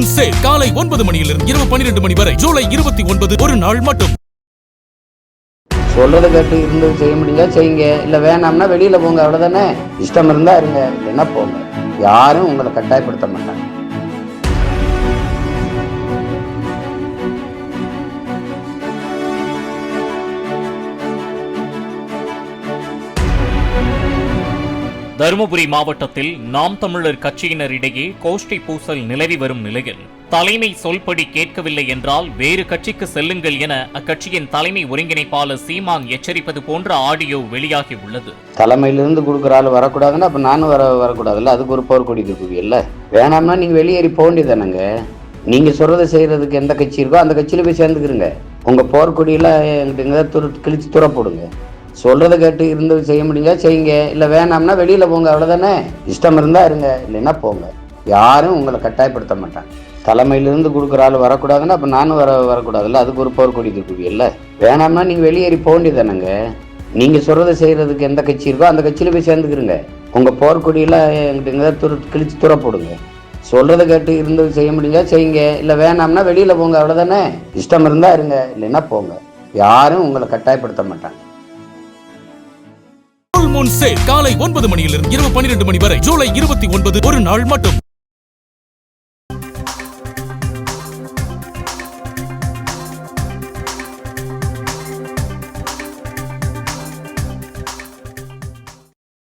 Moon sale காலை 9 மணியிலிருந்து இரவு 12 மணி வரை ஜூலை 29 ஒரு நாள் மட்டும். சொல்றது கேட்டு இருந்தது செய்ய முடிஞ்சா செய்யுங்க, இல்ல வேணாம்னா வெளியில போங்க, அவ்வளவுதானே. இஷ்டம் இருந்தா இருங்க, இல்லைன்னா போங்க. யாரும் உங்களை கட்டாயப்படுத்த மாட்டாங்க. தருமபுரி மாவட்டத்தில் நாம் தமிழர் கட்சியினரிடையே கோஷ்டி பூசல் நிலவி வரும் நிலையில் தலைமை சொல்படி கேட்கவில்லை என்றால் வேறு கட்சிக்கு செல்லுங்கள் என அக்கட்சியின் தலைமை ஒருங்கிணைப்பாளர் சீமான் எச்சரிப்பது போன்ற ஆடியோ வெளியாகி உள்ளது. தலைமையிலிருந்து கொடுக்குற ஆள் வரக்கூடாதுன்னா அப்ப நானும் வரக்கூடாதுல்ல, அதுக்கு ஒரு போர்க்கொடி இருக்குவில்ல. வேணாம்னா நீங்க வெளியேறி போக வேண்டியதானங்க. நீங்க சொல்றதை செய்யறதுக்கு எந்த கட்சி இருக்கோ அந்த கட்சியில போய் சேர்ந்துக்கிறங்க. உங்க போர்க்கொடியில எங்கிட்ட கிழிச்சு துற போடுங்க. சொல்றதை கேட்டு இருந்தது செய்ய முடிஞ்சா செய்யுங்க, இல்ல வேணாம்னா வெளியில போங்க, அவ்வளவுதானே. இஷ்டம் இருந்தா இருங்க, இல்லைன்னா போங்க. யாரும் உங்களை கட்டாயப்படுத்த மாட்டாங்க. தலைமையிலிருந்து கொடுக்குற ஆள் வரக்கூடாதுன்னா அப்ப நானும் வரக்கூடாதுல்ல, அதுக்கு ஒரு போர்க்கொடி இருக்குவில்ல. வேணாம்னா நீங்க வெளியேறி போக வேண்டியதானங்க. நீங்க சொல்றதை செய்யறதுக்கு எந்த கட்சி இருக்கோ அந்த கட்சியில போய் சேர்ந்துக்கிறங்க. உங்க போர்க்கொடியில எங்கிட்ட கிழிச்சு துற போடுங்க. சொல்றதை கேட்டு இருந்தது செய்ய முடிஞ்சா செய்யுங்க, இல்ல வேணாம்னா வெளியில போங்க, அவ்வளவுதானே. இஷ்டம் இருந்தா இருங்க, இல்லைன்னா போங்க. யாரும் உங்களை கட்டாயப்படுத்த மாட்டாங்க. மூன் சேல் காலை 9 மணியிலிருந்து இரவு 12 மணி வரை ஜூலை 29 ஒரு நாள் மட்டும்.